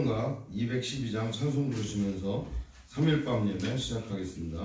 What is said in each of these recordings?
가 212장 찬송 부르시면서 3일밤 예배 시작하겠습니다.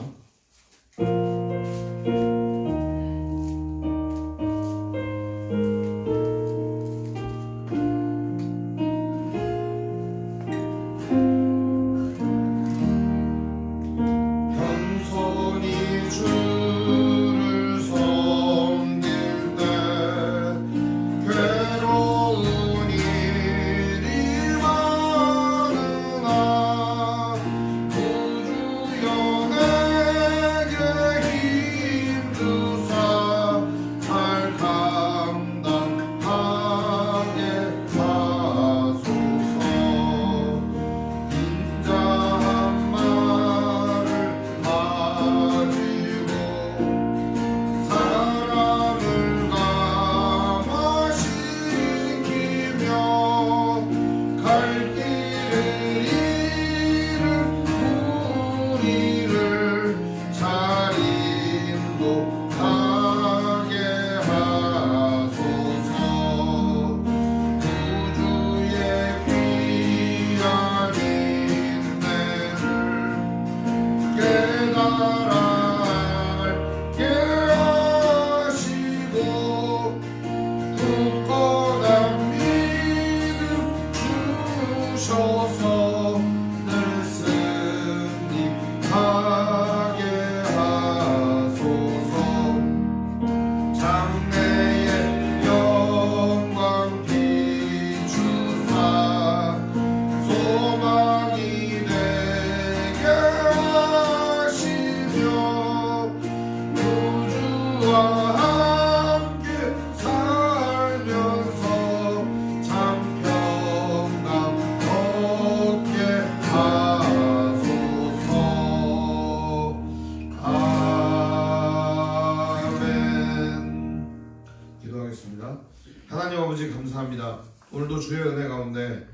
하나님 아버지 감사합니다. 오늘도 주의 은혜 가운데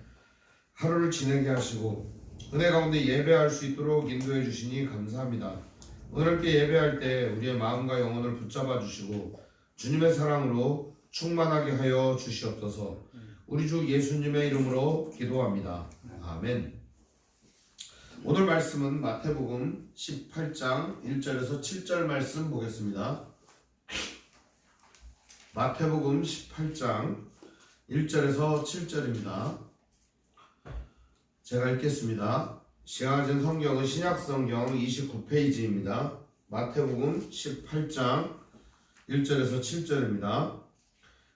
하루를 지내게 하시고 은혜 가운데 예배할 수 있도록 인도해 주시니 감사합니다. 오늘 함께 예배할 때 우리의 마음과 영혼을 붙잡아 주시고 주님의 사랑으로 충만하게 하여 주시옵소서. 우리 주 예수님의 이름으로 기도합니다. 아멘. 오늘 말씀은 마태복음 18장 1절에서 7절 말씀 보겠습니다. 마태복음 18장 1절에서 7절입니다. 제가 읽겠습니다. 시간진 성경은 신약성경 29페이지입니다. 마태복음 18장 1절에서 7절입니다.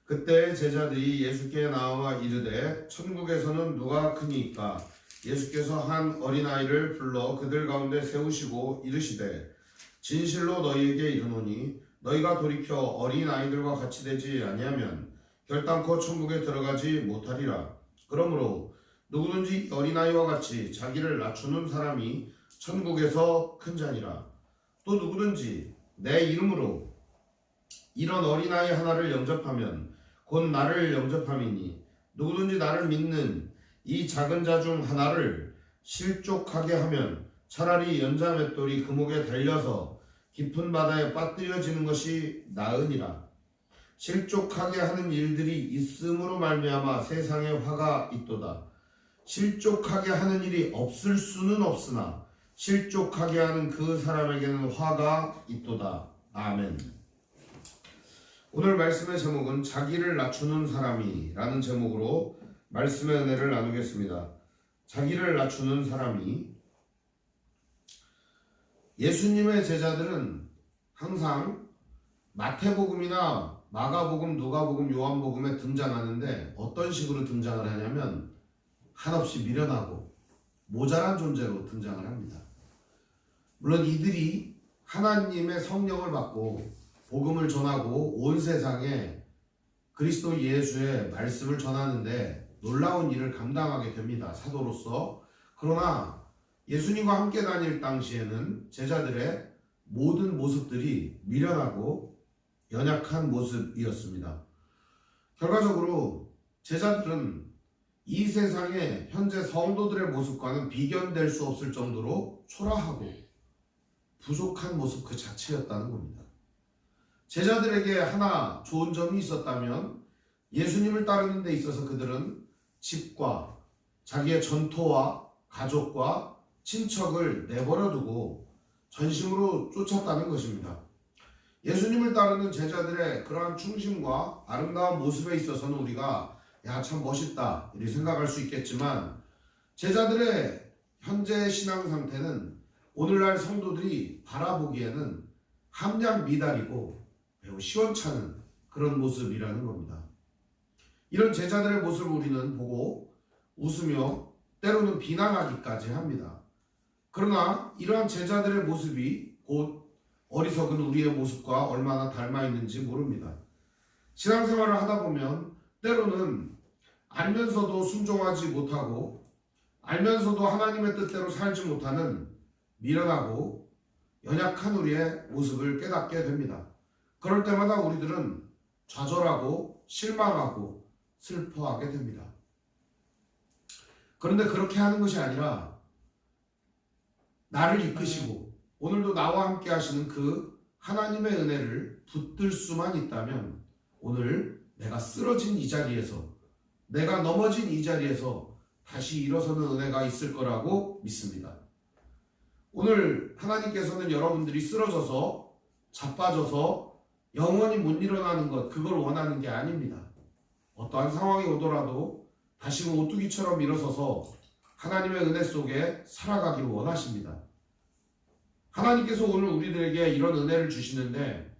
그때 제자들이 예수께 나와 이르되 천국에서는 누가 크니까? 예수께서 한 어린아이를 불러 그들 가운데 세우시고 이르시되 진실로 너희에게 이르노니 너희가 돌이켜 어린아이들과 같이 되지 아니하면 결단코 천국에 들어가지 못하리라. 그러므로 누구든지 어린아이와 같이 자기를 낮추는 사람이 천국에서 큰 자니라. 또 누구든지 내 이름으로 이런 어린아이 하나를 영접하면 곧 나를 영접함이니 누구든지 나를 믿는 이 작은 자 중 하나를 실족하게 하면 차라리 연자 맷돌이 그목에 달려서 깊은 바다에 빠뜨려지는 것이 나으니라. 실족하게 하는 일들이 있음으로 말미암아 세상에 화가 있도다. 실족하게 하는 일이 없을 수는 없으나 실족하게 하는 그 사람에게는 화가 있도다. 아멘. 오늘 말씀의 제목은 자기를 낮추는 사람이 라는 제목으로 말씀의 은혜를 나누겠습니다. 자기를 낮추는 사람이. 예수님의 제자들은 항상 마태복음이나 마가복음, 누가복음, 요한복음에 등장하는데 어떤 식으로 등장을 하냐면 한없이 미련하고 모자란 존재로 등장을 합니다. 물론 이들이 하나님의 성령을 받고 복음을 전하고 온 세상에 그리스도 예수의 말씀을 전하는데 놀라운 일을 감당하게 됩니다. 사도로서. 그러나 예수님과 함께 다닐 당시에는 제자들의 모든 모습들이 미련하고 연약한 모습이었습니다. 결과적으로 제자들은 이 세상의 현재 성도들의 모습과는 비견될 수 없을 정도로 초라하고 부족한 모습 그 자체였다는 겁니다. 제자들에게 하나 좋은 점이 있었다면 예수님을 따르는 데 있어서 그들은 집과 자기의 전토와 가족과 친척을 내버려 두고 전심으로 쫓았다는 것입니다. 예수님을 따르는 제자들의 그러한 충심과 아름다운 모습에 있어서는 우리가 야, 참 멋있다 이렇게 생각할 수 있겠지만, 제자들의 현재 신앙 상태는 오늘날 성도들이 바라보기에는 함량 미달이고 매우 시원찮은 그런 모습이라는 겁니다. 이런 제자들의 모습을 우리는 보고 웃으며 때로는 비난하기까지 합니다. 그러나 이러한 제자들의 모습이 곧 어리석은 우리의 모습과 얼마나 닮아 있는지 모릅니다. 신앙생활을 하다 보면 때로는 알면서도 순종하지 못하고 알면서도 하나님의 뜻대로 살지 못하는 미련하고 연약한 우리의 모습을 깨닫게 됩니다. 그럴 때마다 우리들은 좌절하고 실망하고 슬퍼하게 됩니다. 그런데 그렇게 하는 것이 아니라 나를 이끄시고 오늘도 나와 함께 하시는 그 하나님의 은혜를 붙들 수만 있다면 오늘 내가 쓰러진 이 자리에서, 내가 넘어진 이 자리에서 다시 일어서는 은혜가 있을 거라고 믿습니다. 오늘 하나님께서는 여러분들이 쓰러져서 자빠져서 영원히 못 일어나는 것, 그걸 원하는 게 아닙니다. 어떠한 상황이 오더라도 다시금 오뚜기처럼 일어서서 하나님의 은혜 속에 살아가기를 원하십니다. 하나님께서 오늘 우리들에게 이런 은혜를 주시는데,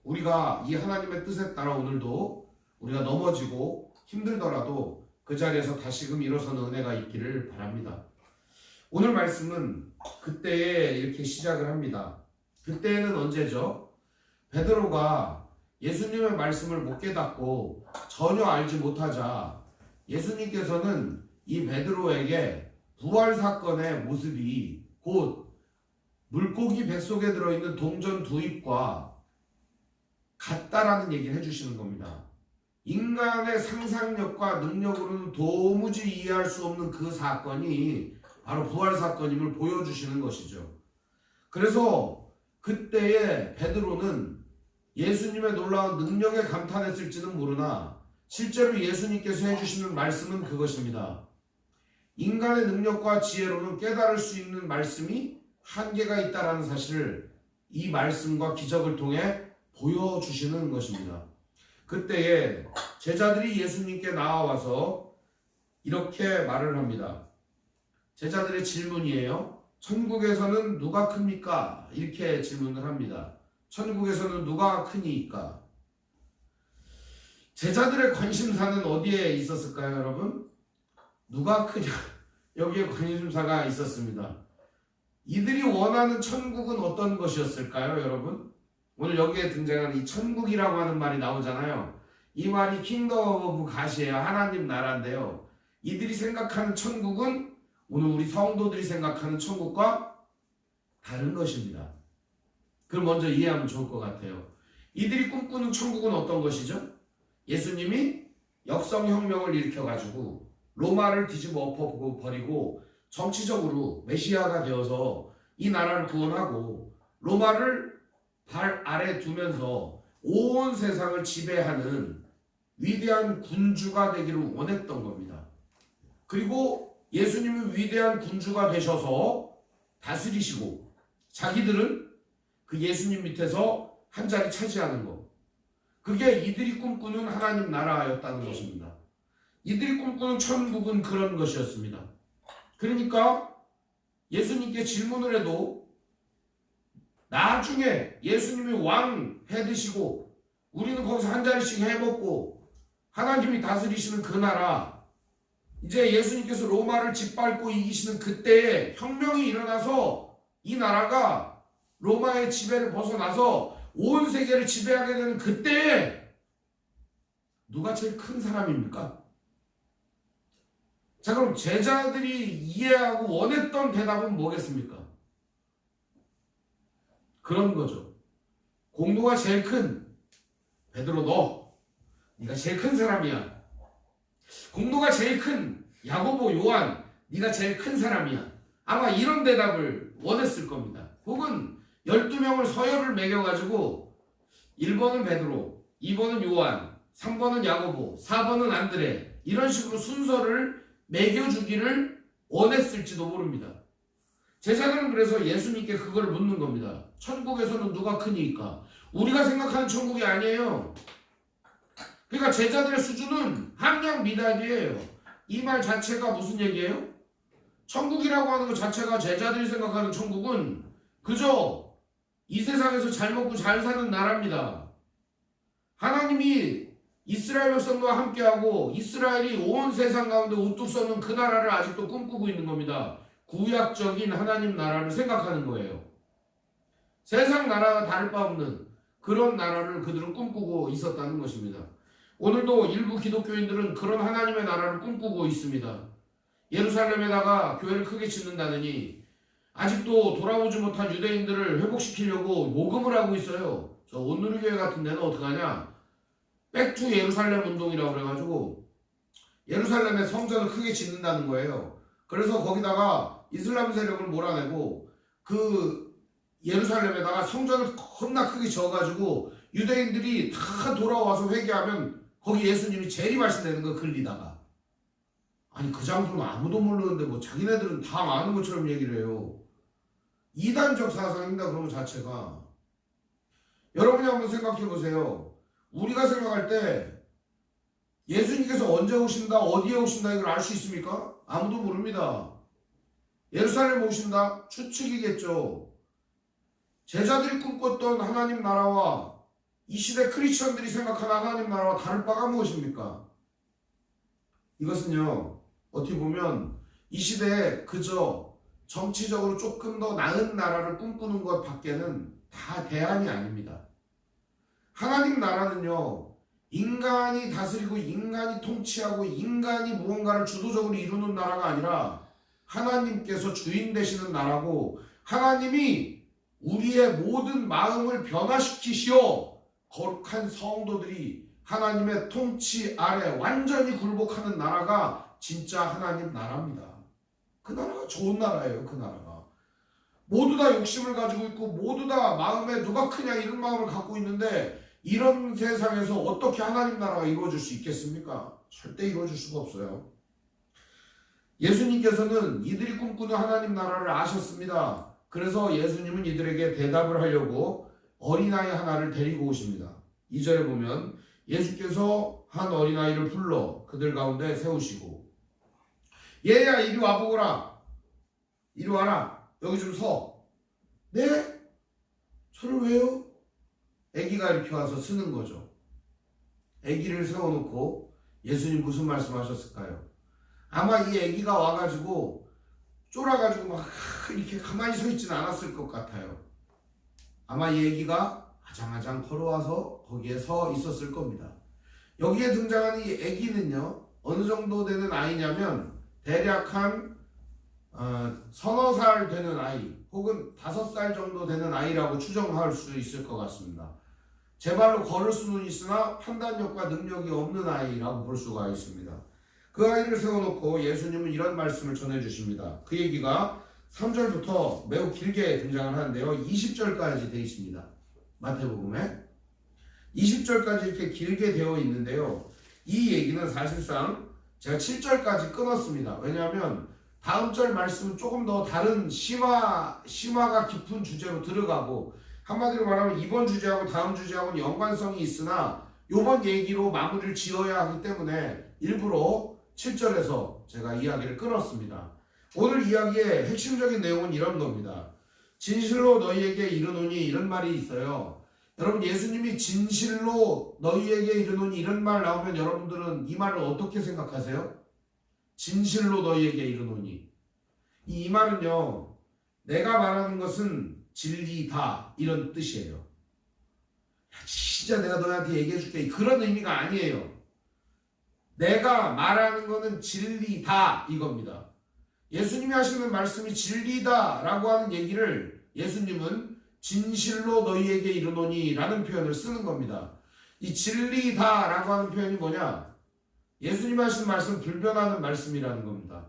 우리가 이 하나님의 뜻에 따라 오늘도 우리가 넘어지고 힘들더라도 그 자리에서 다시금 일어서는 은혜가 있기를 바랍니다. 오늘 말씀은 그때에 이렇게 시작을 합니다. 그때는 언제죠? 베드로가 예수님의 말씀을 못 깨닫고 전혀 알지 못하자 예수님께서는 이 베드로에게 부활 사건의 모습이 곧 물고기 뱃속에 들어있는 동전 두 입과 같다라는 얘기를 해주시는 겁니다. 인간의 상상력과 능력으로는 도무지 이해할 수 없는 그 사건이 바로 부활 사건임을 보여주시는 것이죠. 그래서 그때의 베드로는 예수님의 놀라운 능력에 감탄했을지는 모르나 실제로 예수님께서 해주시는 말씀은 그것입니다. 인간의 능력과 지혜로는 깨달을 수 있는 말씀이 한계가 있다는 사실을 이 말씀과 기적을 통해 보여주시는 것입니다. 그때에 제자들이 예수님께 나와서 이렇게 말을 합니다. 제자들의 질문이에요. 천국에서는 누가 큽니까? 이렇게 질문을 합니다. 천국에서는 누가 크니까? 제자들의 관심사는 어디에 있었을까요, 여러분? 누가 크냐? 여기에 관심사가 있었습니다. 이들이 원하는 천국은 어떤 것이었을까요, 여러분? 오늘 여기에 등장하는 이 천국이라고 하는 말이 나오잖아요. 이 말이 킹덤 오브 갓이에요. 하나님 나라인데요. 이들이 생각하는 천국은 오늘 우리 성도들이 생각하는 천국과 다른 것입니다. 그걸 먼저 이해하면 좋을 것 같아요. 이들이 꿈꾸는 천국은 어떤 것이죠? 예수님이 역성혁명을 일으켜가지고 로마를 뒤집어 엎어버리고 정치적으로 메시아가 되어서 이 나라를 구원하고 로마를 발 아래 두면서 온 세상을 지배하는 위대한 군주가 되기를 원했던 겁니다. 그리고 예수님이 위대한 군주가 되셔서 다스리시고 자기들은 그 예수님 밑에서 한 자리 차지하는 것, 그게 이들이 꿈꾸는 하나님 나라였다는 것입니다. 이들이 꿈꾸는 천국은 그런 것이었습니다. 그러니까 예수님께 질문을 해도 나중에 예수님이 왕 해드시고 우리는 거기서 한 자리씩 해먹고 하나님이 다스리시는 그 나라, 이제 예수님께서 로마를 짓밟고 이기시는 그때에 혁명이 일어나서 이 나라가 로마의 지배를 벗어나서 온 세계를 지배하게 되는 그때에 누가 제일 큰 사람입니까? 자, 그럼 제자들이 이해하고 원했던 대답은 뭐겠습니까? 그런 거죠. 공도가 제일 큰 베드로, 네가 제일 큰 사람이야. 공도가 제일 큰 야고보, 요한, 네가 제일 큰 사람이야. 아마 이런 대답을 원했을 겁니다. 혹은 12명을 서열을 매겨가지고 1번은 베드로, 2번은 요한, 3번은 야고보, 4번은 안드레, 이런 식으로 순서를 먹여주기를 원했을지도 모릅니다. 제자들은 그래서 예수님께 그걸 묻는 겁니다. 천국에서는 누가 크니까? 우리가 생각하는 천국이 아니에요. 그러니까 제자들의 수준은 함량 미달이에요. 이 말 자체가 무슨 얘기예요? 천국이라고 하는 것 자체가 제자들이 생각하는 천국은 그저 이 세상에서 잘 먹고 잘 사는 나라입니다. 하나님이 이스라엘 백성과 함께하고 이스라엘이 온 세상 가운데 우뚝 서는 그 나라를 아직도 꿈꾸고 있는 겁니다. 구약적인 하나님 나라를 생각하는 거예요. 세상 나라가 다를 바 없는 그런 나라를 그들은 꿈꾸고 있었다는 것입니다. 오늘도 일부 기독교인들은 그런 하나님의 나라를 꿈꾸고 있습니다. 예루살렘에다가 교회를 크게 짓는다느니 아직도 돌아오지 못한 유대인들을 회복시키려고 모금을 하고 있어요. 저 온누리교회 같은 데는 어떡하냐? 백투 예루살렘 운동이라고 그래가지고 예루살렘에 성전을 크게 짓는다는 거예요. 그래서 거기다가 이슬람 세력을 몰아내고 그 예루살렘에다가 성전을 겁나 크게 지어가지고 유대인들이 다 돌아와서 회개하면 거기 예수님이 재림하신다는 거 글리다가. 아니 그 장소는 아무도 모르는데 뭐 자기네들은 다 아는 것처럼 얘기를 해요. 이단적 사상입니다. 그런 것 자체가. 여러분이 한번 생각해 보세요. 우리가 생각할 때 예수님께서 언제 오신다, 어디에 오신다 이걸 알 수 있습니까? 아무도 모릅니다. 예루살렘 오신다? 추측이겠죠. 제자들이 꿈꿨던 하나님 나라와 이 시대 크리스천들이 생각하는 하나님 나라와 다를 바가 무엇입니까? 이것은요, 어떻게 보면 이 시대에 그저 정치적으로 조금 더 나은 나라를 꿈꾸는 것 밖에는 다 대안이 아닙니다. 하나님 나라는요, 인간이 다스리고 인간이 통치하고 인간이 무언가를 주도적으로 이루는 나라가 아니라 하나님께서 주인 되시는 나라고, 하나님이 우리의 모든 마음을 변화시키시어 거룩한 성도들이 하나님의 통치 아래 완전히 굴복하는 나라가 진짜 하나님 나라입니다. 그 나라가 좋은 나라예요. 그 나라가 모두 다 욕심을 가지고 있고 모두 다 마음에 누가 크냐 이런 마음을 갖고 있는데, 이런 세상에서 어떻게 하나님 나라가 이루어질 수 있겠습니까? 절대 이루어질 수가 없어요. 예수님께서는 이들이 꿈꾸는 하나님 나라를 아셨습니다. 그래서 예수님은 이들에게 대답을 하려고 어린아이 하나를 데리고 오십니다. 2절에 보면 예수께서 한 어린아이를 불러 그들 가운데 세우시고, 얘야 이리 와보거라. 이리 와라. 여기 좀 서. 네? 저를 왜요? 아기가 이렇게 와서 쓰는 거죠. 아기를 세워놓고 예수님 무슨 말씀하셨을까요? 아마 이 아기가 와가지고 쫄아가지고 막 이렇게 가만히 서 있지는 않았을 것 같아요. 아마 이 아기가 아장아장 걸어와서 거기에 서 있었을 겁니다. 여기에 등장하는 이 아기는요, 어느 정도 되는 아이냐면 대략 한 서너 살 되는 아이 혹은 5살 정도 되는 아이라고 추정할 수 있을 것 같습니다. 제 발로 걸을 수는 있으나 판단력과 능력이 없는 아이라고 볼 수가 있습니다. 그 아이를 세워놓고 예수님은 이런 말씀을 전해주십니다. 그 얘기가 3절부터 매우 길게 등장을 하는데요, 20절까지 되어 있습니다. 마태복음에 20절까지 이렇게 길게 되어 있는데요, 이 얘기는 사실상 제가 7절까지 끊었습니다. 왜냐하면 다음 절 말씀은 조금 더 다른 심화가 깊은 주제로 들어가고, 한마디로 말하면 이번 주제하고 다음 주제하고는 연관성이 있으나 이번 얘기로 마무리를 지어야 하기 때문에 일부러 7절에서 제가 이야기를 끊었습니다. 오늘 이야기의 핵심적인 내용은 이런 겁니다. 진실로 너희에게 이르노니, 이런 말이 있어요. 여러분, 예수님이 진실로 너희에게 이르노니 이런 말 나오면 여러분들은 이 말을 어떻게 생각하세요? 진실로 너희에게 이르노니, 이 말은요, 내가 말하는 것은 진리다 이런 뜻이에요. 진짜 내가 너희한테 얘기해줄게 그런 의미가 아니에요. 내가 말하는 거는 진리다 이겁니다. 예수님이 하시는 말씀이 진리다 라고 하는 얘기를 예수님은 진실로 너희에게 이르노니 라는 표현을 쓰는 겁니다. 이 진리다 라고 하는 표현이 뭐냐? 예수님이 하시는 말씀은 불변하는 말씀이라는 겁니다.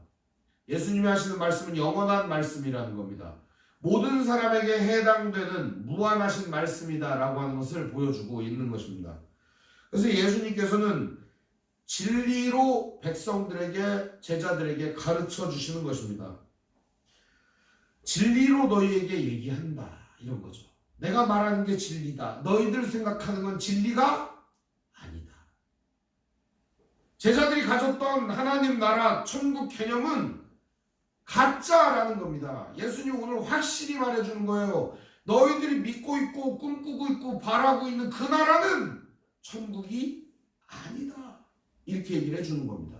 예수님이 하시는 말씀은 영원한 말씀이라는 겁니다. 모든 사람에게 해당되는 무한하신 말씀이다 라고 하는 것을 보여주고 있는 것입니다. 그래서 예수님께서는 진리로 백성들에게 제자들에게 가르쳐 주시는 것입니다. 진리로 너희에게 얘기한다 이런 거죠. 내가 말하는 게 진리다. 너희들 생각하는 건 진리가 아니다. 제자들이 가졌던 하나님 나라 천국 개념은 가짜라는 겁니다. 예수님 오늘 확실히 말해주는 거예요. 너희들이 믿고 있고 꿈꾸고 있고 바라고 있는 그 나라는 천국이 아니다. 이렇게 얘기를 해주는 겁니다.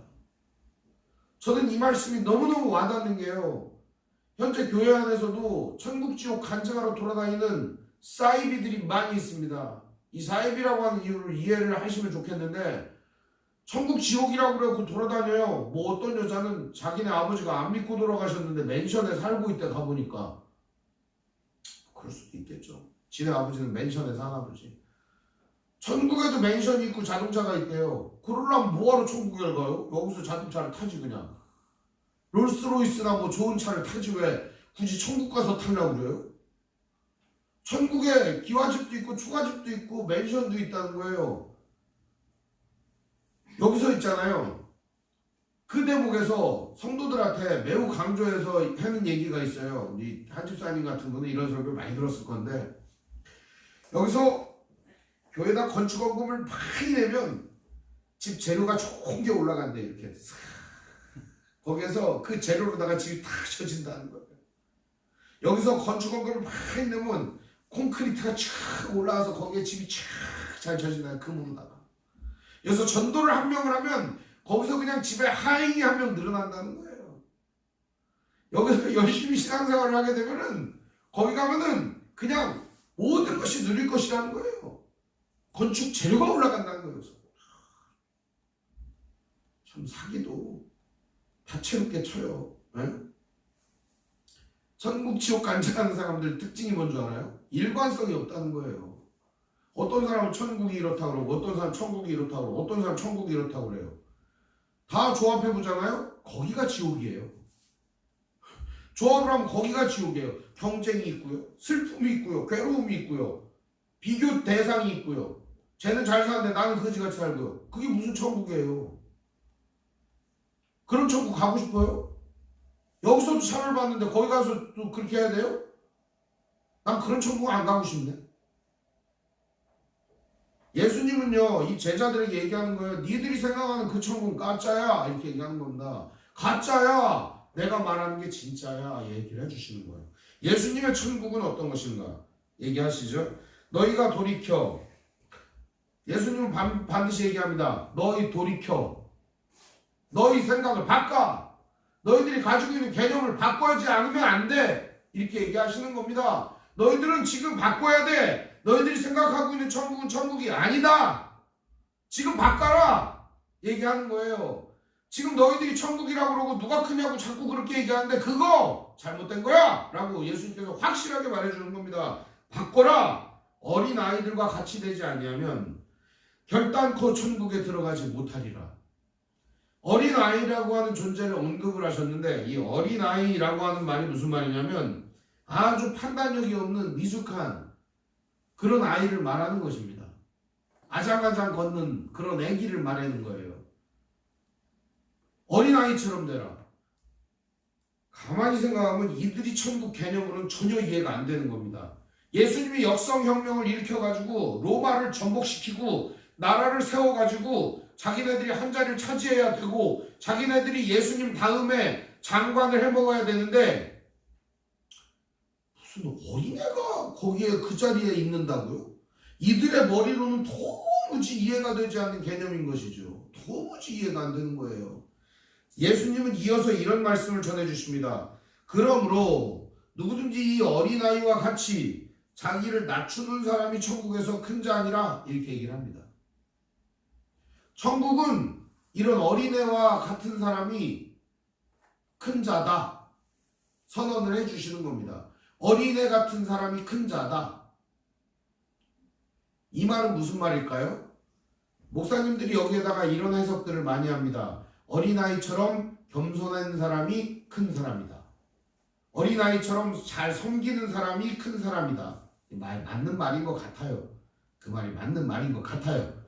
저는 이 말씀이 너무너무 와닿는 게요. 현재 교회 안에서도 천국 지옥 간증하러 돌아다니는 사이비들이 많이 있습니다. 이 사이비라고 하는 이유를 이해를 하시면 좋겠는데 천국 지옥이라고 그러고 돌아다녀요. 뭐 어떤 여자는 자기네 아버지가 안 믿고 돌아가셨는데 맨션에 살고 있대 가보니까. 그럴 수도 있겠죠. 지네 아버지는 맨션에 사나 보지. 천국에도 맨션이 있고 자동차가 있대요. 그러려면 뭐하러 천국에 가요? 여기서 자동차를 타지 그냥. 롤스로이스나 뭐 좋은 차를 타지 왜 굳이 천국 가서 타려고 그래요? 천국에 기와집도 있고 초가집도 있고 맨션도 있다는 거예요. 여기서 있잖아요. 그 대목에서 성도들한테 매우 강조해서 하는 얘기가 있어요. 우리 한집사님 같은 분은 이런 설교 많이 들었을 건데 여기서 교회다 건축원금을 많이 내면 집 재료가 좋은 게 올라간대 이렇게 거기에서 그 재료로다가 집이 탁 쳐진다는 거예요. 여기서 건축원금을 많이 내면 콘크리트가 쫙 올라가서 거기에 집이 쫙 잘 쳐진다는 금으로다가 여기서 전도를 한 명을 하면 거기서 그냥 집에 하인이 한 명 늘어난다는 거예요. 여기서 열심히 신앙생활을 하게 되면은 거기 가면은 그냥 모든 것이 누릴 것이라는 거예요. 건축 재료가 올라간다는 거예요. 참 사기도 다채롭게 쳐요. 네? 천국 지옥 간증하는 사람들 특징이 뭔지 알아요? 일관성이 없다는 거예요. 어떤 사람은 천국이 이렇다고 그러고 어떤 사람은 천국이 이렇다고 그러고 어떤 사람은 천국이 이렇다고 그래요. 다 조합해보잖아요. 거기가 지옥이에요. 조합을 하면 거기가 지옥이에요. 경쟁이 있고요. 슬픔이 있고요. 괴로움이 있고요. 비교 대상이 있고요. 쟤는 잘 사는데 나는 거지같이 살고요. 그게 무슨 천국이에요. 그런 천국 가고 싶어요? 여기서도 차별 받는데 거기 가서 또 그렇게 해야 돼요? 난 그런 천국 안 가고 싶네. 예수님은요 이 제자들에게 얘기하는 거예요. 니들이 생각하는 그 천국은 가짜야 이렇게 얘기하는 겁니다. 가짜야 내가 말하는 게 진짜야 얘기를 해주시는 거예요. 예수님의 천국은 어떤 것인가 얘기하시죠. 너희가 돌이켜 예수님은 반드시 얘기합니다. 너희 돌이켜 너희 생각을 바꿔 너희들이 가지고 있는 개념을 바꿔야지 않으면 안 돼 이렇게 얘기하시는 겁니다. 너희들은 지금 바꿔야 돼. 너희들이 생각하고 있는 천국은 천국이 아니다. 지금 바꿔라 얘기하는 거예요. 지금 너희들이 천국이라고 그러고 누가 크냐고 자꾸 그렇게 얘기하는데 그거 잘못된 거야 라고 예수님께서 확실하게 말해주는 겁니다. 바꿔라. 어린아이들과 같이 되지 아니하면 결단코 천국에 들어가지 못하리라. 어린아이라고 하는 존재를 언급을 하셨는데 이 어린아이라고 하는 말이 무슨 말이냐면 아주 판단력이 없는 미숙한 그런 아이를 말하는 것입니다. 아장아장 걷는 그런 애기를 말하는 거예요. 어린아이처럼 되라. 가만히 생각하면 이들이 천국 개념으로는 전혀 이해가 안 되는 겁니다. 예수님이 역성혁명을 일으켜가지고 로마를 전복시키고 나라를 세워가지고 자기네들이 한 자리를 차지해야 되고 자기네들이 예수님 다음에 장관을 해먹어야 되는데 무슨 어린애가 거기에 그 자리에 있는다고요? 이들의 머리로는 도무지 이해가 되지 않는 개념인 것이죠. 도무지 이해가 안 되는 거예요. 예수님은 이어서 이런 말씀을 전해주십니다. 그러므로 누구든지 이 어린아이와 같이 자기를 낮추는 사람이 천국에서 큰 자 아니라 이렇게 얘기를 합니다. 천국은 이런 어린애와 같은 사람이 큰 자다 선언을 해주시는 겁니다. 어린애 같은 사람이 큰 자다. 이 말은 무슨 말일까요? 목사님들이 여기에다가 이런 해석들을 많이 합니다. 어린아이처럼 겸손한 사람이 큰 사람이다. 어린아이처럼 잘 섬기는 사람이 큰 사람이다. 맞는 말인 것 같아요. 그 말이 맞는 말인 것 같아요.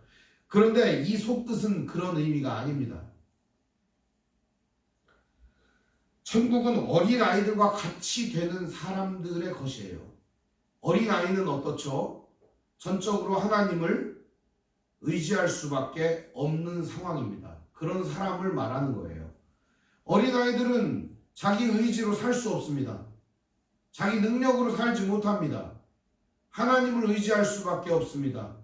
그런데 이 속뜻은 그런 의미가 아닙니다. 천국은 어린아이들과 같이 되는 사람들의 것이에요. 어린아이는 어떻죠? 전적으로 하나님을 의지할 수밖에 없는 상황입니다. 그런 사람을 말하는 거예요. 어린아이들은 자기 의지로 살 수 없습니다. 자기 능력으로 살지 못합니다. 하나님을 의지할 수밖에 없습니다.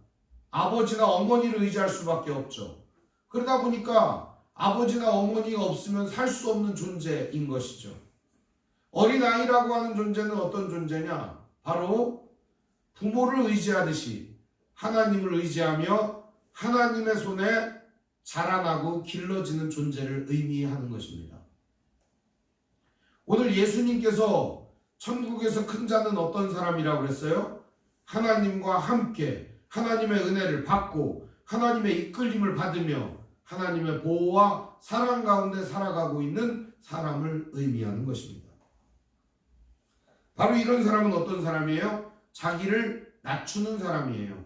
아버지나 어머니를 의지할 수밖에 없죠. 그러다 보니까 아버지나 어머니가 없으면 살 수 없는 존재인 것이죠. 어린아이라고 하는 존재는 어떤 존재냐? 바로 부모를 의지하듯이 하나님을 의지하며 하나님의 손에 자라나고 길러지는 존재를 의미하는 것입니다. 오늘 예수님께서 천국에서 큰 자는 어떤 사람이라고 그랬어요? 하나님과 함께 하나님의 은혜를 받고 하나님의 이끌림을 받으며 하나님의 보호와 사랑 가운데 살아가고 있는 사람을 의미하는 것입니다. 바로 이런 사람은 어떤 사람이에요? 자기를 낮추는 사람이에요.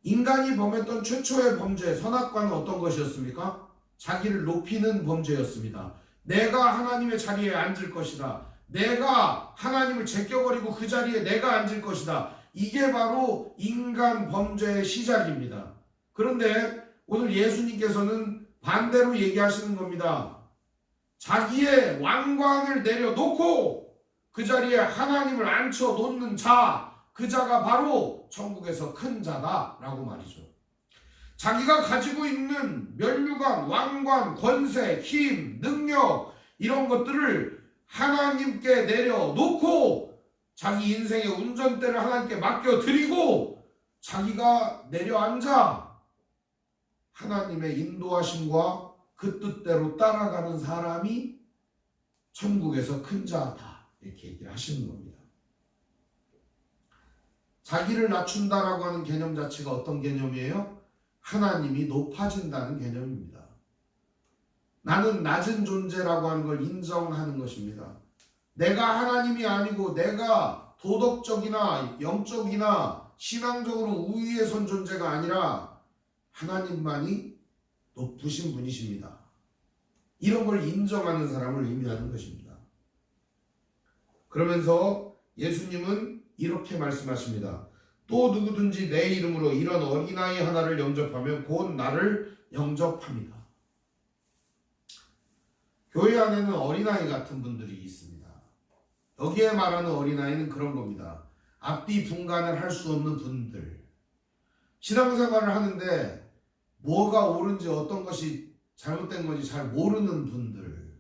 인간이 범했던 최초의 범죄, 선악과는 어떤 것이었습니까? 자기를 높이는 범죄였습니다. 내가 하나님의 자리에 앉을 것이다. 내가 하나님을 제껴버리고 그 자리에 내가 앉을 것이다. 이게 바로 인간 범죄의 시작입니다. 그런데 오늘 예수님께서는 반대로 얘기하시는 겁니다. 자기의 왕관을 내려놓고 그 자리에 하나님을 앉혀놓는 자, 그 자가 바로 천국에서 큰 자다라고 말이죠. 자기가 가지고 있는 면류관, 왕관, 권세, 힘, 능력 이런 것들을 하나님께 내려놓고 자기 인생의 운전대를 하나님께 맡겨드리고 자기가 내려앉아 하나님의 인도하심과 그 뜻대로 따라가는 사람이 천국에서 큰 자다 이렇게 얘기를 하시는 겁니다. 자기를 낮춘다라고 하는 개념 자체가 어떤 개념이에요? 하나님이 높아진다는 개념입니다. 나는 낮은 존재라고 하는 걸 인정하는 것입니다. 내가 하나님이 아니고 내가 도덕적이나 영적이나 신앙적으로 우위에 선 존재가 아니라 하나님만이 높으신 분이십니다. 이런 걸 인정하는 사람을 의미하는 것입니다. 그러면서 예수님은 이렇게 말씀하십니다. 또 누구든지 내 이름으로 이런 어린아이 하나를 영접하면 곧 나를 영접합니다. 교회 안에는 어린아이 같은 분들이 있습니다. 여기에 말하는 어린아이는 그런 겁니다. 앞뒤 분간을 할 수 없는 분들. 신앙생활을 하는데 뭐가 옳은지 어떤 것이 잘못된 건지 잘 모르는 분들.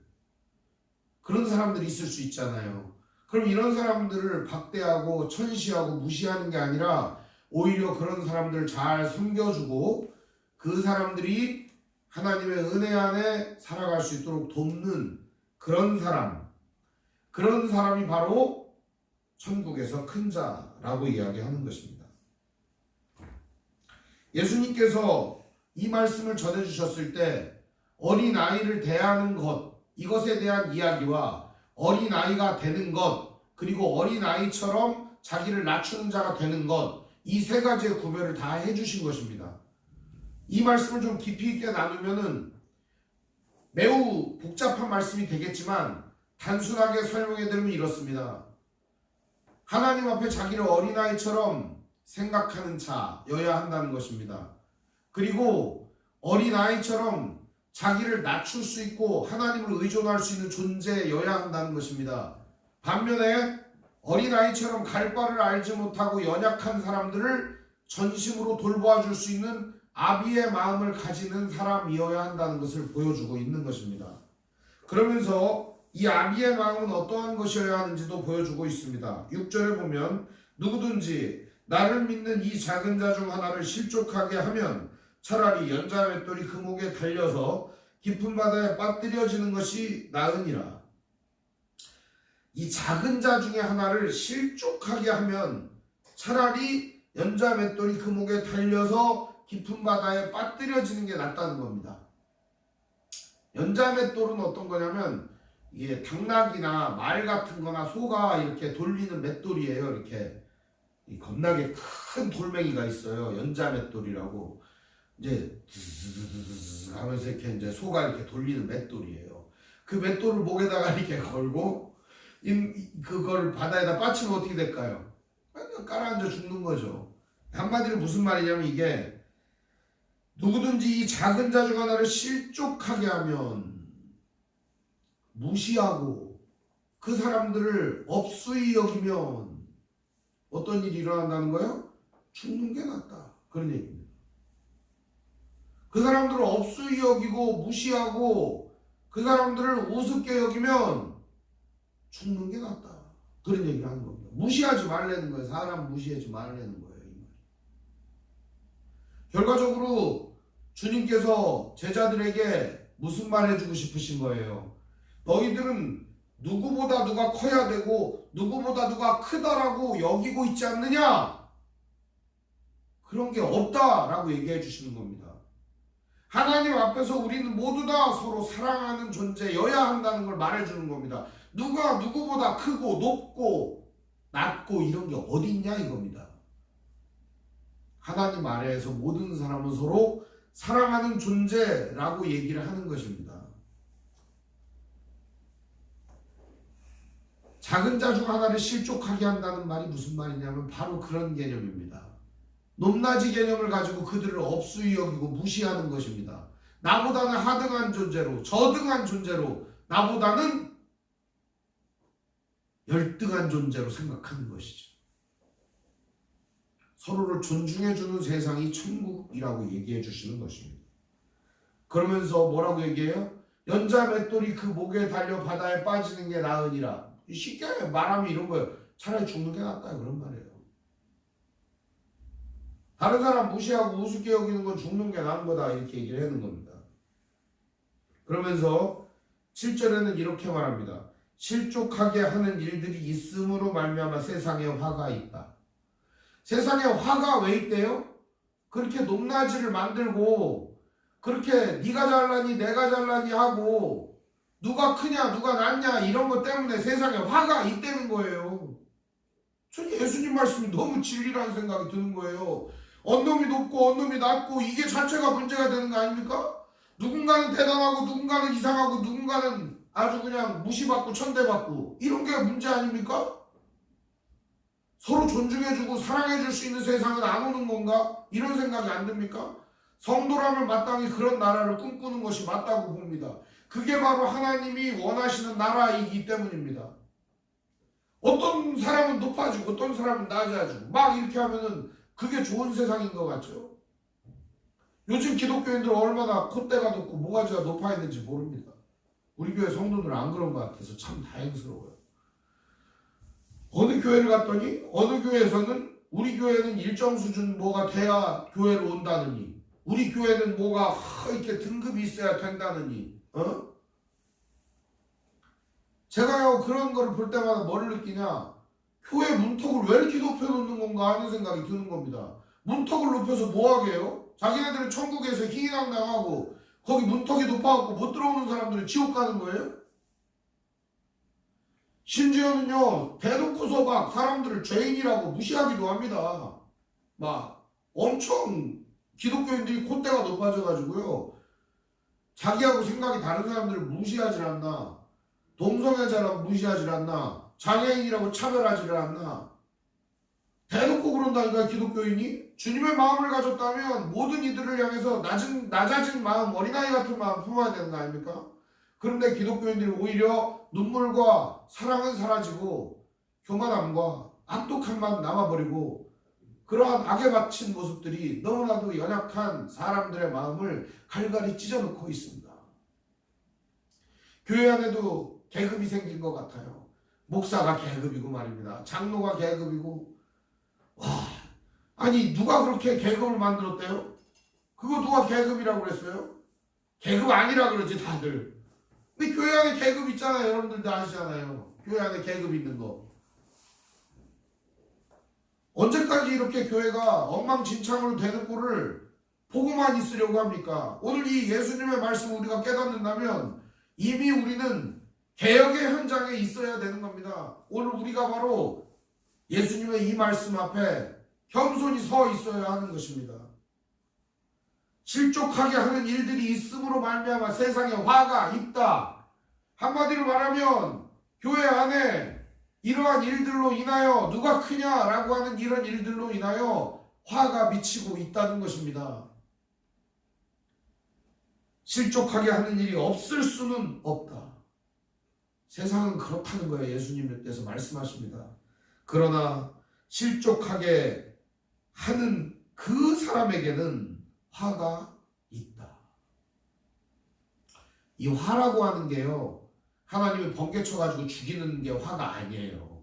그런 사람들이 있을 수 있잖아요. 그럼 이런 사람들을 박대하고 천시하고 무시하는 게 아니라 오히려 그런 사람들을 잘 섬겨주고 그 사람들이 하나님의 은혜 안에 살아갈 수 있도록 돕는 그런 사람이 바로 천국에서 큰 자라고 이야기하는 것입니다. 예수님께서 이 말씀을 전해주셨을 때 어린아이를 대하는 것, 이것에 대한 이야기와 어린아이가 되는 것, 그리고 어린아이처럼 자기를 낮추는 자가 되는 것, 이 세 가지의 구별을 다 해주신 것입니다. 이 말씀을 좀 깊이 있게 나누면은 매우 복잡한 말씀이 되겠지만 단순하게 설명해 드리면 이렇습니다. 하나님 앞에 자기를 어린아이처럼 생각하는 자여야 한다는 것입니다. 그리고 어린아이처럼 자기를 낮출 수 있고 하나님을 의존할 수 있는 존재여야 한다는 것입니다. 반면에 어린아이처럼 갈 바를 알지 못하고 연약한 사람들을 전심으로 돌보아줄 수 있는 아비의 마음을 가지는 사람이어야 한다는 것을 보여주고 있는 것입니다. 그러면서 이 아비의 마음은 어떠한 것이어야 하는지도 보여주고 있습니다. 6절에 보면 누구든지 나를 믿는 이 작은 자 중 하나를 실족하게 하면 차라리 연자 맷돌이 그 목에 달려서 깊은 바다에 빠뜨려지는 것이 나으니라. 이 작은 자 중에 하나를 실족하게 하면 차라리 연자 맷돌이 그 목에 달려서 깊은 바다에 빠뜨려지는 게 낫다는 겁니다. 연자 맷돌은 어떤 거냐면 이게 당나귀나 말 같은 거나 소가 이렇게 돌리는 맷돌이에요. 이렇게 이 겁나게 큰 돌멩이가 있어요. 연자맷돌이라고. 이제 드스드스드스 하면서 이렇게 이제 소가 이렇게 돌리는 맷돌이에요. 그 맷돌을 목에다가 이렇게 걸고 그걸 바다에다 빠치면 어떻게 될까요? 깔아앉아 죽는 거죠. 한마디로 무슨 말이냐면 이게 누구든지 이 작은 자중 하나를 실족하게 하면 무시하고 그 사람들을 업수히 여기면 어떤 일이 일어난다는 거예요? 죽는 게 낫다. 그런 얘기입니다. 그 사람들을 업수히 여기고 무시하고 그 사람들을 우습게 여기면 죽는 게 낫다. 그런 얘기를 하는 겁니다. 무시하지 말라는 거예요. 사람 무시하지 말라는 거예요. 이 말. 결과적으로 주님께서 제자들에게 무슨 말 해주고 싶으신 거예요? 너희들은 누구보다 누가 커야 되고 누구보다 누가 크다라고 여기고 있지 않느냐? 그런 게 없다라고 얘기해 주시는 겁니다. 하나님 앞에서 우리는 모두 다 서로 사랑하는 존재여야 한다는 걸 말해주는 겁니다. 누가 누구보다 크고 높고 낮고 이런 게 어디 있냐 이겁니다. 하나님 아래에서 모든 사람은 서로 사랑하는 존재라고 얘기를 하는 것입니다. 작은 자 중 하나를 실족하게 한다는 말이 무슨 말이냐면 바로 그런 개념입니다. 높낮이 개념을 가지고 그들을 업수히 여기고 무시하는 것입니다. 나보다는 하등한 존재로, 저등한 존재로, 나보다는 열등한 존재로 생각하는 것이죠. 서로를 존중해주는 세상이 천국이라고 얘기해 주시는 것입니다. 그러면서 뭐라고 얘기해요? 연자 맷돌이 그 목에 달려 바다에 빠지는 게 나으니라. 쉽게 말하면 이런 거예요. 차라리 죽는 게 낫다 그런 말이에요. 다른 사람 무시하고 우습게 여기는 건 죽는 게 나은 거다 이렇게 얘기를 하는 겁니다. 그러면서 7절에는 이렇게 말합니다. 실족하게 하는 일들이 있음으로 말미암아 세상에 화가 있다. 세상에 화가 왜 있대요? 그렇게 높낮이를 만들고 그렇게 네가 잘나니 내가 잘나니 하고 누가 크냐 누가 낮냐 이런 것 때문에 세상에 화가 있다는 거예요. 전 예수님 말씀이 너무 진리라는 생각이 드는 거예요. 언놈이 높고 언놈이 낮고 이게 자체가 문제가 되는 거 아닙니까? 누군가는 대단하고 누군가는 이상하고 누군가는 아주 그냥 무시받고 천대받고 이런 게 문제 아닙니까? 서로 존중해주고 사랑해줄 수 있는 세상은 안 오는 건가? 이런 생각이 안 듭니까? 성도라면 마땅히 그런 나라를 꿈꾸는 것이 맞다고 봅니다. 그게 바로 하나님이 원하시는 나라이기 때문입니다. 어떤 사람은 높아지고 어떤 사람은 낮아지고 막 이렇게 하면은 그게 좋은 세상인 것 같죠? 요즘 기독교인들 얼마나 콧대가 높고 모가지가 높아 있는지 모릅니다. 우리 교회 성도들은 안 그런 것 같아서 참 다행스러워요. 어느 교회를 갔더니 어느 교회에서는 우리 교회는 일정 수준 뭐가 돼야 교회로 온다느니 우리 교회는 뭐가 이렇게 등급이 있어야 된다느니 제가요 그런 거를 볼 때마다 뭐를 느끼냐 교회 문턱을 왜 이렇게 높여놓는 건가 하는 생각이 드는 겁니다. 문턱을 높여서 뭐하게 해요? 자기네들은 천국에서 희희낙낙하고 거기 문턱이 높아갖고 못 들어오는 사람들은 지옥 가는 거예요? 심지어는요 대놓고서 막 사람들을 죄인이라고 무시하기도 합니다. 막 엄청 기독교인들이 콧대가 높아져가지고요 자기하고 생각이 다른 사람들을 무시하지 않나, 동성애자라고 무시하지 않나, 장애인이라고 차별하지 않나, 대놓고 그런다니까. 기독교인이 주님의 마음을 가졌다면 모든 이들을 향해서 낮아진 마음, 어린아이 같은 마음 품어야 되는 거 아닙니까? 그런데 기독교인들이 오히려 눈물과 사랑은 사라지고 교만함과 악독함만 남아버리고 그러한 악에 바친 모습들이 너무나도 연약한 사람들의 마음을 갈갈이 찢어놓고 있습니다. 교회 안에도 계급이 생긴 것 같아요. 목사가 계급이고 말입니다. 장로가 계급이고 아니 누가 그렇게 계급을 만들었대요? 그거 누가 계급이라고 그랬어요? 계급 아니라 그러지 다들. 근데 교회 안에 계급 있잖아요. 여러분들도 아시잖아요. 교회 안에 계급 있는 거. 언제까지 이렇게 교회가 엉망진창으로 되는 꼴을 보고만 있으려고 합니까? 오늘 이 예수님의 말씀을 우리가 깨닫는다면 이미 우리는 개혁의 현장에 있어야 되는 겁니다. 오늘 우리가 바로 예수님의 이 말씀 앞에 겸손히 서 있어야 하는 것입니다. 실족하게 하는 일들이 있음으로 말미암아 세상에 화가 있다. 한마디로 말하면 교회 안에 이러한 일들로 인하여 누가 크냐라고 하는 이런 일들로 인하여 화가 미치고 있다는 것입니다. 실족하게 하는 일이 없을 수는 없다. 세상은 그렇다는 거예요. 예수님께서 말씀하십니다. 그러나 실족하게 하는 그 사람에게는 화가 있다. 이 화라고 하는 게요, 하나님이 번개쳐가지고 죽이는 게 화가 아니에요.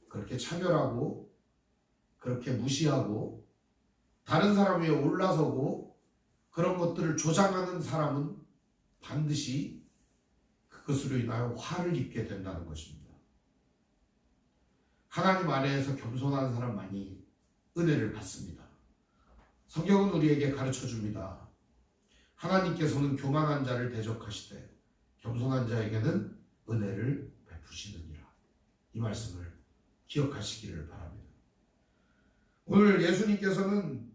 그렇게 차별하고 그렇게 무시하고 다른 사람 위에 올라서고 그런 것들을 조장하는 사람은 반드시 그것으로 인하여 화를 입게 된다는 것입니다. 하나님 아래에서 겸손한 사람만이 은혜를 받습니다. 성경은 우리에게 가르쳐 줍니다. 하나님께서는 교만한 자를 대적하시되 겸손한 자에게는 은혜를 베푸시느니라. 이 말씀을 기억하시기를 바랍니다. 오늘 예수님께서는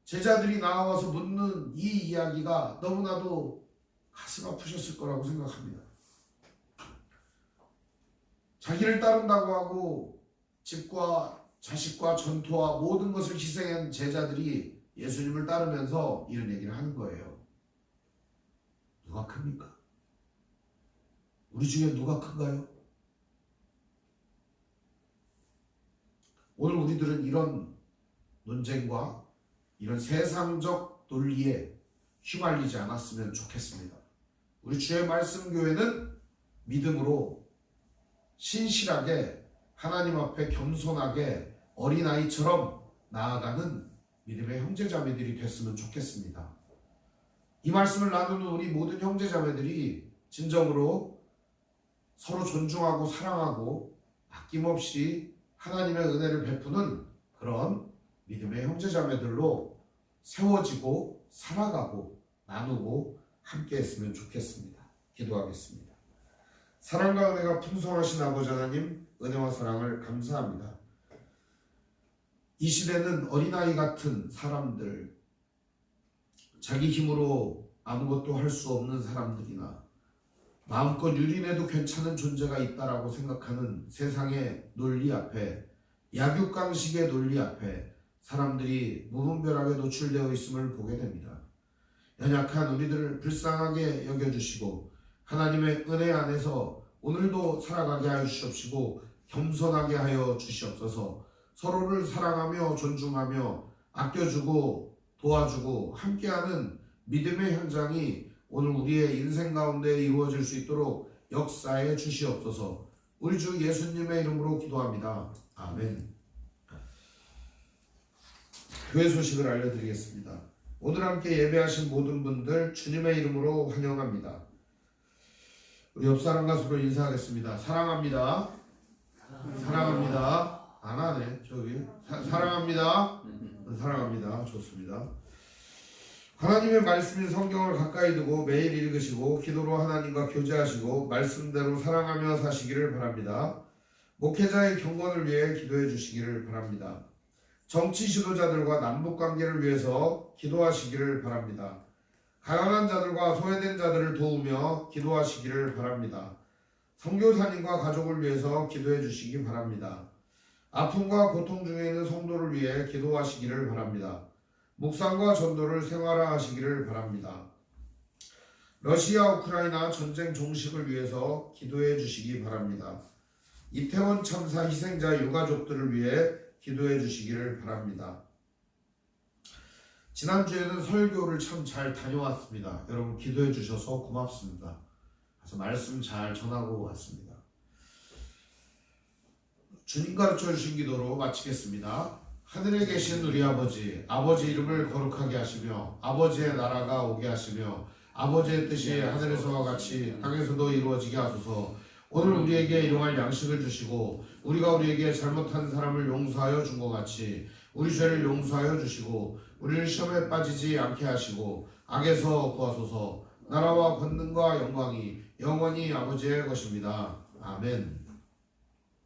제자들이 나와서 묻는 이 이야기가 너무나도 가슴 아프셨을 거라고 생각합니다. 자기를 따른다고 하고 집과 자식과 전토와 모든 것을 희생한 제자들이 예수님을 따르면서 이런 얘기를 하는 거예요. 누가 큽니까? 우리 중에 누가 큰가요? 오늘 우리들은 이런 논쟁과 이런 세상적 논리에 휘말리지 않았으면 좋겠습니다. 우리 주의 말씀 교회는 믿음으로 신실하게 하나님 앞에 겸손하게 어린아이처럼 나아가는 믿음의 형제자매들이 됐으면 좋겠습니다. 이 말씀을 나누는 우리 모든 형제자매들이 진정으로 서로 존중하고 사랑하고 아낌없이 하나님의 은혜를 베푸는 그런 믿음의 형제자매들로 세워지고 살아가고 나누고 함께 했으면 좋겠습니다. 기도하겠습니다. 사랑과 은혜가 풍성하신 아버지 하나님, 은혜와 사랑을 감사합니다. 이 시대는 어린아이 같은 사람들, 자기 힘으로 아무것도 할 수 없는 사람들이나 마음껏 유린해도 괜찮은 존재가 있다라고 생각하는 세상의 논리 앞에, 약육강식의 논리 앞에 사람들이 무분별하게 노출되어 있음을 보게 됩니다. 연약한 우리들을 불쌍하게 여겨주시고 하나님의 은혜 안에서 오늘도 살아가게 하여 주시옵시고 겸손하게 하여 주시옵소서. 서로를 사랑하며 존중하며 아껴주고 도와주고 함께하는 믿음의 현장이 오늘 우리의 인생 가운데 이루어질 수 있도록 역사해 주시옵소서. 우리 주 예수님의 이름으로 기도합니다. 아멘. 교회 소식을 알려드리겠습니다. 오늘 함께 예배하신 모든 분들 주님의 이름으로 환영합니다. 우리 옆사람과 서로 인사하겠습니다. 사랑합니다. 사랑합니다. 안 하네. 저기 사랑합니다. 사랑합니다. 좋습니다. 하나님의 말씀인 성경을 가까이 두고 매일 읽으시고 기도로 하나님과 교제하시고 말씀대로 사랑하며 사시기를 바랍니다. 목회자의 경건을 위해 기도해 주시기를 바랍니다. 정치 지도자들과 남북관계를 위해서 기도하시기를 바랍니다. 가난한 자들과 소외된 자들을 도우며 기도하시기를 바랍니다. 선교사님과 가족을 위해서 기도해 주시기 바랍니다. 아픔과 고통 중에 있는 성도를 위해 기도하시기를 바랍니다. 묵상과 전도를 생활화하시기를 바랍니다. 러시아 우크라이나 전쟁 종식을 위해서 기도해 주시기 바랍니다. 이태원 참사 희생자 유가족들을 위해 기도해 주시기를 바랍니다. 지난주에는 설교를 참 잘 다녀왔습니다. 여러분 기도해 주셔서 고맙습니다. 그래서 말씀 잘 전하고 왔습니다. 주님 가르쳐 주신 기도로 마치겠습니다. 하늘에 계신 우리 아버지, 아버지 이름을 거룩하게 하시며 아버지의 나라가 오게 하시며 아버지의 뜻이 하늘에서와 같이 땅에서도 이루어지게 하소서. 오늘 우리에게 일용할 양식을 주시고 우리가 우리에게 잘못한 사람을 용서하여 준 것 같이 우리 죄를 용서하여 주시고 우리를 시험에 빠지지 않게 하시고 악에서 구하소서. 나라와 권능과 영광이 영원히 아버지의 것입니다. 아멘.